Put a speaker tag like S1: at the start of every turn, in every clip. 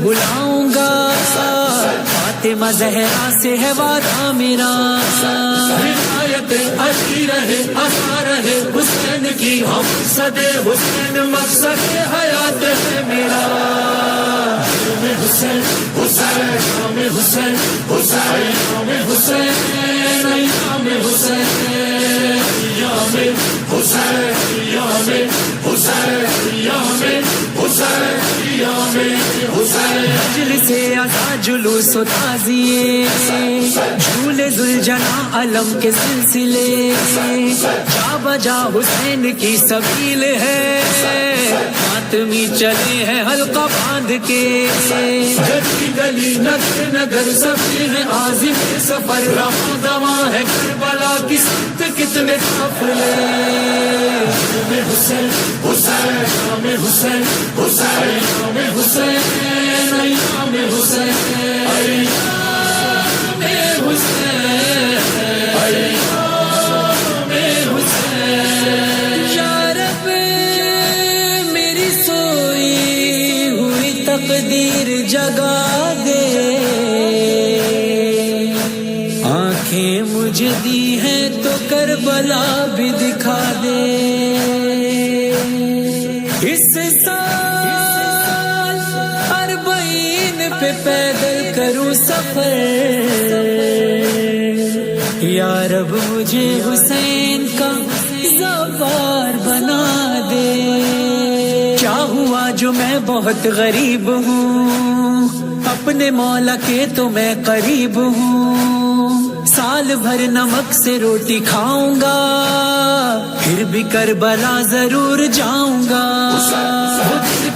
S1: بلاؤں گا، فاطمہ زہرا سے ہے وعدہ میرا،
S2: حمایت علی رہے عطا رہے حسین کی، ہم صدے حسین مقصد حیات ہے میرا، حسین حسین نام حسین حسین نام حسین نام حسین یام حسین یام حسین یام حسین یام حسین،
S1: مجلس عزا جلوس و تعزیے، جھولے ذوالجناح علم کے سلسلے، جا بجا حسین کی سبیل ہے، ماتمی چلے ہیں حلقہ باندھ کے،
S2: گلی گلی نگر نگر سبھی ہے عازم سفر، رواں دواں ہے کربلا کی سمت کتنے قافلے، حسین حسین نام حسین حسین نام حسین نام حسین نام حسین،
S1: یا رب میری سوئی ہوئی تقدیر جگا دے، آنکھیں مجھے دی ہیں تو کربلا بھی دکھا دے، اس سال 40 پہ پیدل کروں سفر، یا رب مجھے حسین کا زوار بنا دے، کیا ہوا جو میں بہت غریب ہوں، اپنے مولا کے تو میں قریب ہوں، سال بھر نمک سے روٹی کھاؤں گا، پھر بھی کربلا ضرور جاؤں گا،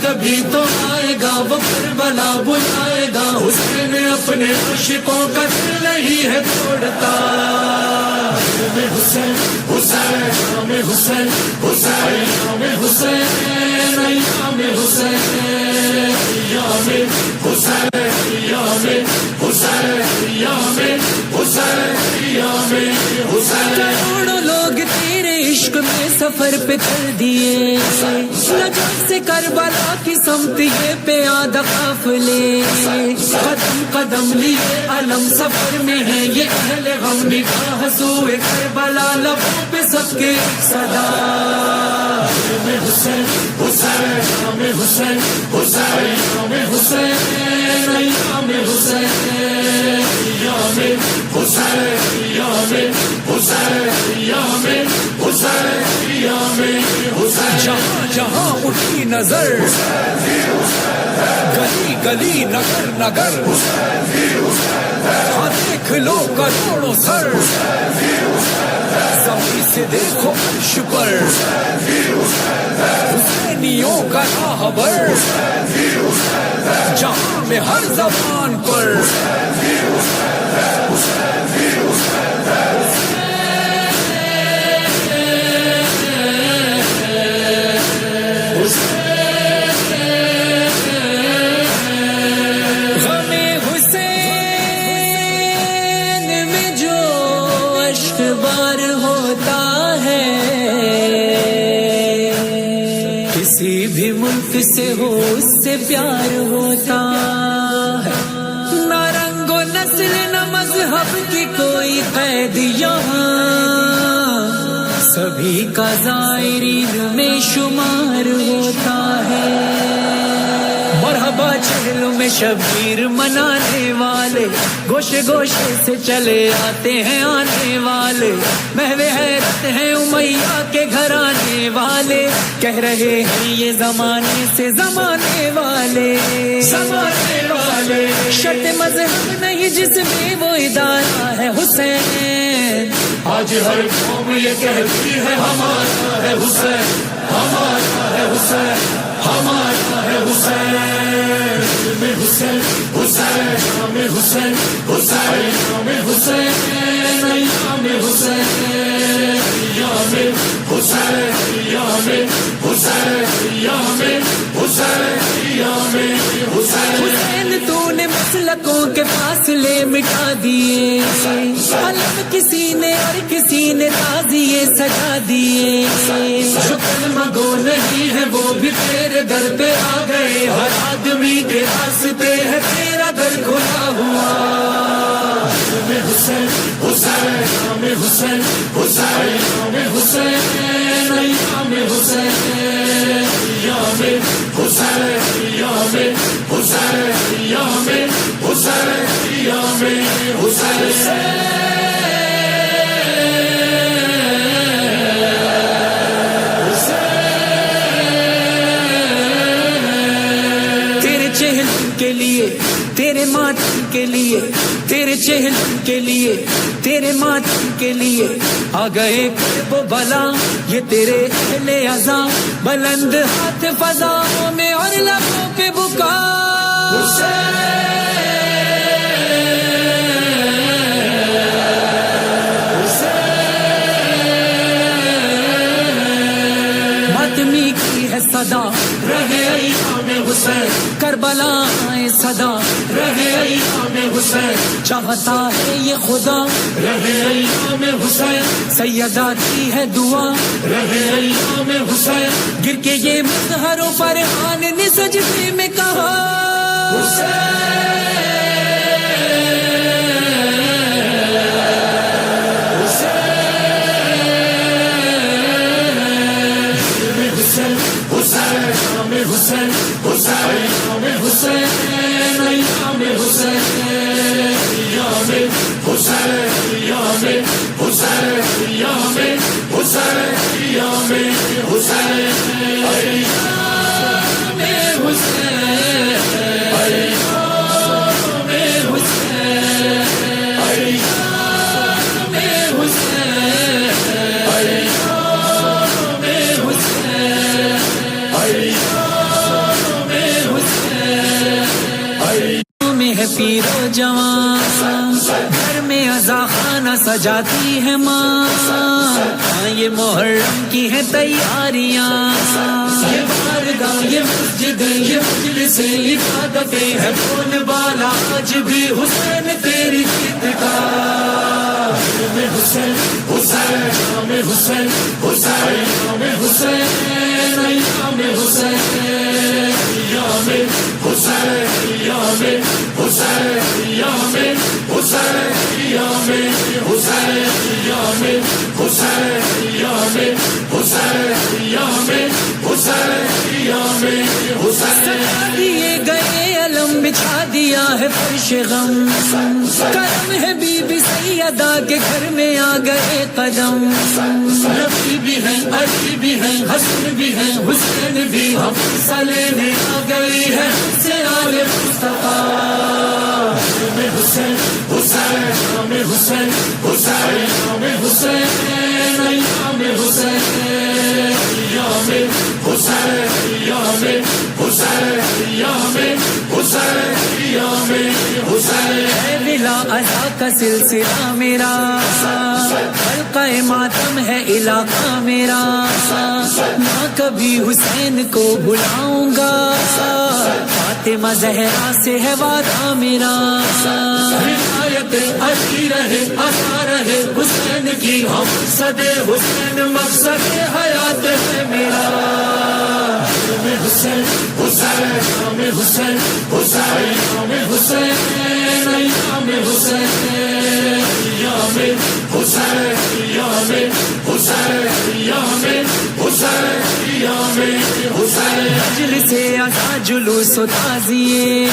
S2: کبھی تو آئے گا وہ کربلا بلائے گا، حسین اپنے عاشقوں کا دل نہیں ہے توڑتا، حسین حسین نام حسین حسین نام حسین نام حسین یام حسین یام حسین یام حسین یام حسین،
S1: کروڑوں لوگ تیرے عشق میں سفر پہ کر دیے، نجف سے کربلا کی سمت یہ پیادہ قافلے، قدم قدم لیے علم سفر میں ہے یہ اہل غم، نگاہ سوئے کربلا لبوں پہ سب کے صدا،
S2: حسین حسین نام حسین حسین نام حسین نام حسین یام حسین یام حسین یام حسین یام حسین،
S3: جہاں جہاں اٹھی نظر، گلی گلی نگر نگر، ہاں دیکھ لو کروڑوں سر، زمین سے دیکھو عرش پر، حسینیوں کا راہبر، جہاں میں ہر زبان پر،
S1: کسی بھی ملک سے ہو اس سے پیار ہوتا ہے، نہ رنگ و نسل نہ مذہب کی کوئی قید یہاں، سبھی کا زائرین میں شمار ہوتا ہے، مرحبا چہلوں میں شبیر منانے والے، گوشے گوشے سے چلے آتے ہیں آنے والے، محو حیرت ہیں امیہ کے گھرانے والے، کہہ رہے ہیں یہ زمانے سے زمانے والے،
S2: زمانے والے،
S1: شرط مذہب نہیں جس میں وہ ادارہ ہے حسین،
S2: آج ہر قوم یہ کہتی ہے ہمارا ہے حسین، ہمارا ہے حسین، ہمارا ہے حسین، حسین حسین نام حسین حسین نام حسین نام حسین یام حسین یام حسین یام حسین یام حسین،
S1: حسین تو نے مسلکوں کے فاصلے مٹا دیے، علم کسی نے اور کسی نے تازیے سجا دیے،
S2: جو کلمہ گو نہیں ہے وہ بھی تیرے در پہ آ گئے، ہر آدمی کے راستے حسین یا میں حسین یا میں حسین یا میں حسین
S1: کے لیے تیرے ماتم کے لیے تیرے چہل کے لیے تیرے ماتم کے لیے آ گئے کرب و بلا یہ تیرے اہل عزا بلند ہاتھ فضاؤں میں اور لبوں پہ بکا ماتمی کی ہے صدا
S2: رہے ایام حسین
S1: کربلا آئے صدا
S2: رہے ایام حسین
S1: چاہتا ہے یہ خدا
S2: رہے ایام حسین
S1: سیدہ کی ہے دعا
S2: رہے ایام حسین
S1: گر کے یہ مظہروں پر آن نے سجدے میں کہا
S2: حسین حسین حسین ایام حسین ایام حسین ایام حسین ایام حسین ایام حسین ایام حسین ایام حسین ایام حسین
S1: ہے پیر و جوان گھر میں عزا خانہ سجاتی ہے ماں یہ محرم کی ہے تیاریاں
S2: یہ بارگاہ یہ مسجد یہ مجلس عبادت ہے بول بالا آج بھی حسین تیری جیت کا حسین حسین شام حسین حسین شام حسین ایام حسین ایام حسین ایام حسین ایام حسین ایام حسین ایام حسین ایام حسین ایام حسین ایام حسین
S1: دیے گئے علم بچھا دیا ہے فرش غم کرم ہے بی بی سیدہ کے گھر میں آ گئے قدم
S2: نبی بھی ہیں علی بھی ہیں حسن بھی ہیں حسین بھی ہم سلینے آ گئی ہے سے آل مصطفیٰ حسین حسین شام حسین حسین شام حسین ایام حسین ایام حسین ایام حسین ایام حسین ایام حسین
S1: ہے بلا عزا کا سلسلہ میرا حلقہ ماتم ہے علاقہ میرا نہ کبھی حسین کو بلاؤں گا فاطمہ زہرا سے ہے وعدہ میرا
S2: ہدایت علی رہے عطا رہے حسین کی ہم صدے حسین مقصد حیات ہے میرا حسین حسین شام حسین حسین شام حسین ایام حسین ایام حسین ایام حسین ایام حسین ایام حسین
S1: مجلس عزا جلوس و تعزیے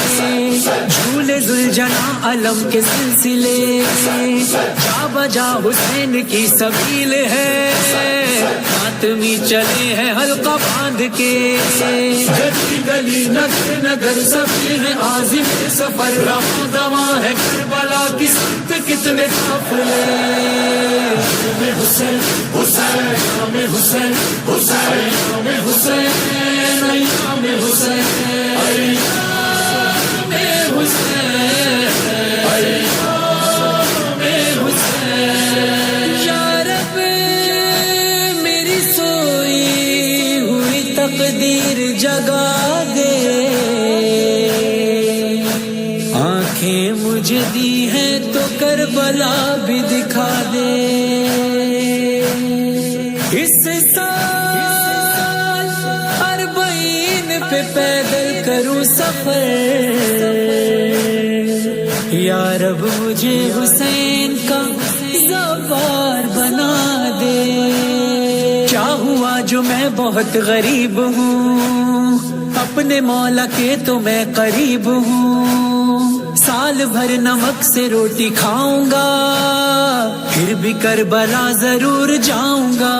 S1: جھولے ذوالجناح علم کے سلسلے جا بجا حسین کی سبیل ہے ماتمی چلے ہیں حلقہ باندھ کے
S2: گلی گلی نگر نگر سبھی ہیں عازم سفر رواں دواں ہے کربلا کی سمت کتنے قافلے حسین حسین شام حسین حسین شام حسین ایام حسین ایام حسین ایام حسین
S1: یا رب میری سوئی ہوئی تقدیر جگا دے آنکھیں مجھے دی ہیں تو کربلا بھی دکھا دے اس سال 40 پہ پیدل کروں سفر یا رب مجھے حسین کا زوار بنا دے کیا ہوا جو میں بہت غریب ہوں اپنے مولا کے تو میں قریب ہوں، سال بھر نمک سے روٹی کھاؤں گا، پھر بھی کربلا ضرور جاؤں گا۔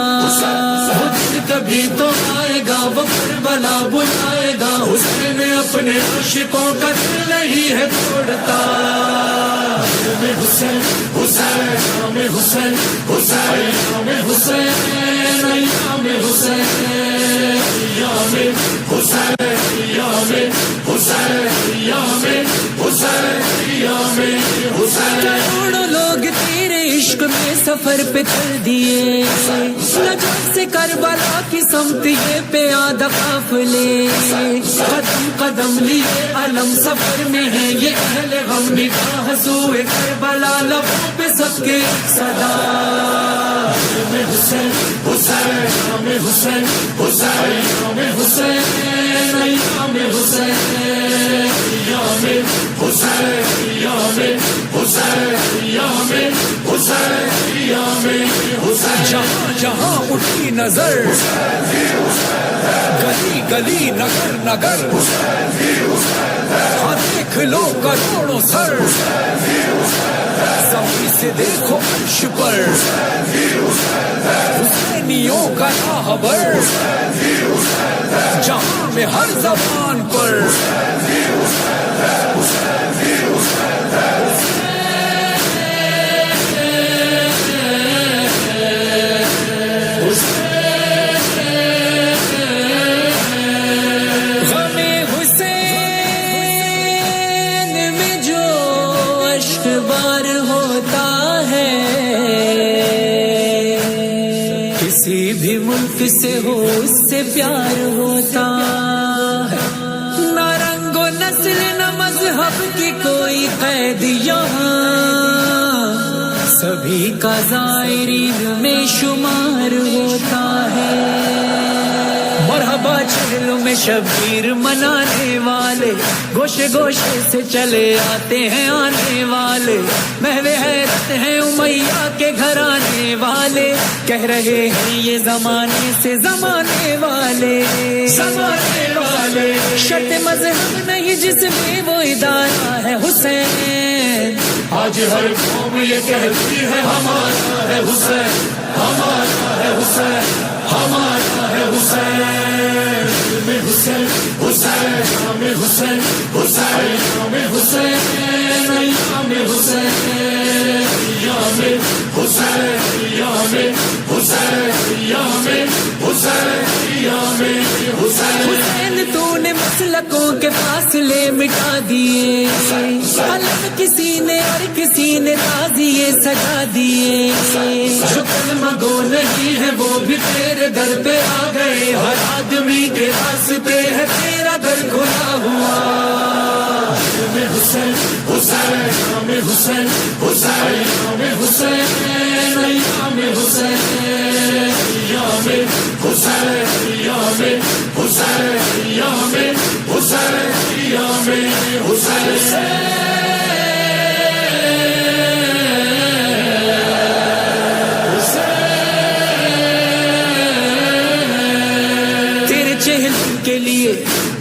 S2: کبھی تو آئے گا وہ کربلا بلائے گا، حسین اپنے عاشقوں کا دل نہیں ہے توڑتا۔ حسین حسین نام حسین حسین نام حسین نام حسین یام حسین یام حسین یام حسین یام حسین۔
S1: کروڑوں لوگ تیرے عشق میں سفر پہ چل دیے، نجف سے کربلا کی سمت یہ پیادہ قافلے، قدم قدم لیے علم سفر میں ہے یہ اہل غم، نگاہ سوئے کربلا لبوں پہ سب کے صدا۔
S2: حسین حسین نام حسین حسین نام حسین نام حسین یام حسین یام حسین یام حسین یام حسین۔
S3: جہاں جہاں اٹھی نظر، گلی گلی نگر نگر، ہاں دیکھ لو کروڑوں سر، زمین سے دیکھو عرش پر حسینیوں کا راہبر، جہاں میں ہر زبان پر
S1: کسی بھی ملک سے ہو اس سے پیار ہوتا ہے، نہ رنگ و نسل نہ مذہب کی کوئی قید یہاں، سبھی کا زائرین میں شمار ہوتا ہے۔ مرحبا چہلوں میں شبیر منانے والے، گوشے گوشے سے چلے آتے ہیں آنے والے، محو حیرت ہیں امیہ کے گھرانے والے، کہہ رہے ہیں یہ زمانے سے زمانے والے،
S2: زمانے والے۔
S1: شرط مذہب نہیں جس میں وہ ادارہ ہے حسین،
S2: آج ہر قوم یہ کہتی ہے ہمارا ہے حسین، ہمارا ہے حسین، ہمارا ہے حسین۔ حسین حسین نام حسین حسین نام حسین نام حسین یام حسین یام حسین یام حسین یام حسین۔
S1: حسین تو نے مسلکوں کے فاصلے مٹا دیے، الگ کسی نے اور کسی نے تازیے سجا دیے،
S2: جو کلمہ گو نہیں ہے وہ بھی تیرے در پہ آ گئے، ہر آدمی کے راستے ہے تیرا در کھلا ہوا۔ حسین حسین نام حسین حسین نام حسین نام حسین یام حسین یام حسین یام حسین یام حسین۔
S1: کے لیے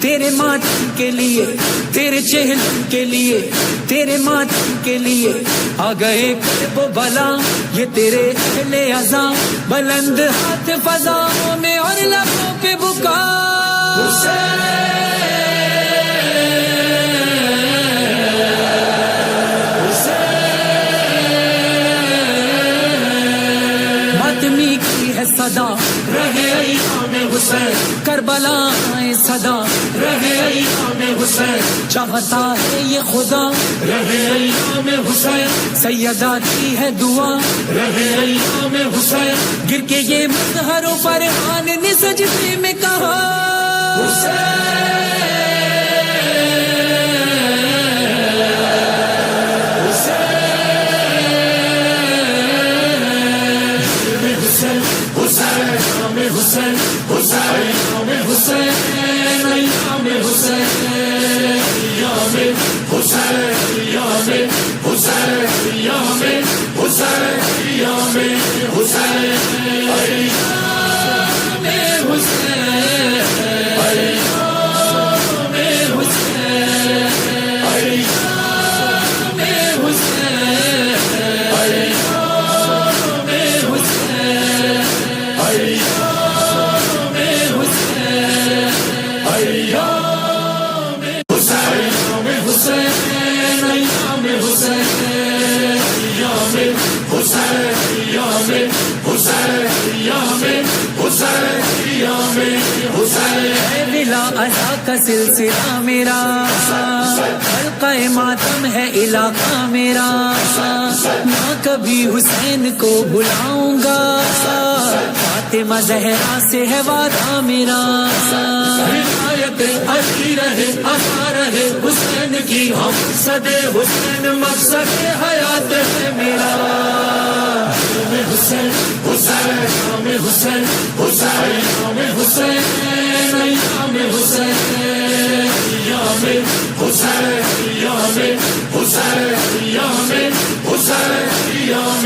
S1: تیرے ماتم کے لیے، تیرے چہل کے لیے، تیرے ماتم کے لیے آ گئے کرب و بلا، یہ تیرے اہل عزا، بلند ہاتھ فضاؤں میں اور لبوں پہ بکا۔ ماتمی کی ہے صدا،
S2: رہے ایام حسین،
S1: کربلا آئے صدا،
S2: رہے ایام حسین،
S1: چاہتا ہے یہ خدا،
S2: رہے ایام حسین،
S1: سیدہ کی ہے دعا،
S2: رہے ایام حسین،
S1: گر کے یہ مظہروں پر آن نے سجدے میں کہا
S2: حسین حسین نام حسین نام حسین یام حسین یام حسین یام حسین یام حسین حسین
S1: سلسلہ میرا، حلقہ ماتم ہے علاقہ میرا، نہ کبھی حسین کو بلاؤں گا، فاطمہ زہرا سے ہے وعدہ میرا۔
S2: ولایت علی رہے عطا رہے حسین کی، ہم صدے حسین مقصد حیات ہے میرا۔ نام حسین حسین نام حسین حسین نام حسین نام حسین نام حسین نام حسین نام حسین نام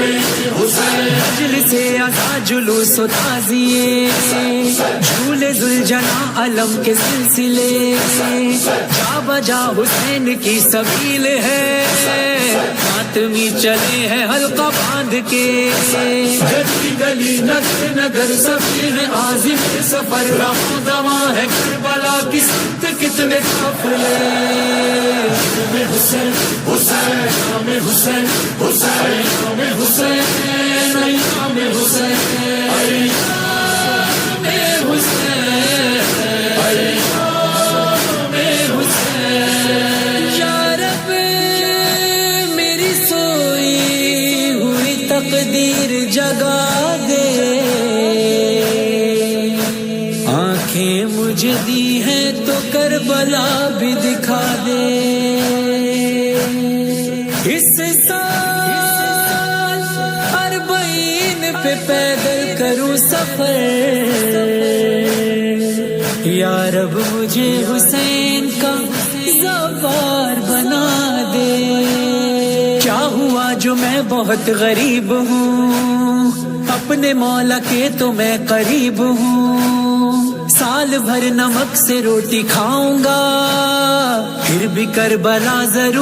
S2: حسین۔
S1: مجلس ادا جلوس و تعزیے، جھولے ذوالجنا علم کے سلسلے، جا بجا حسین کی سبیل ہے، ماتمی چلے ہیں حلقہ باندھ کے،
S2: گلی گلی نگر نگر سفیر عازم سفر رواں دواں ہے کربلا کی سمت کتنے قافلے۔ نام حسین حسین نام حسین حسین نام حسین نام حسین نام حسین۔
S1: یا رب میری سوئی ہوئی تقدیر جگا دے، آنکھیں مجھے دی ہیں تو کربلا بھی دکھا دے۔ اس سال 40 پہ پیدل کروں سفر، یا رب مجھے حسین کا زوار بنا دے۔ کیا ہوا جو میں بہت غریب ہوں، اپنے مولا کے تو میں قریب ہوں، سال بھر نمک سے روٹی کھاؤں گا، پھر بھی کربلا ضرور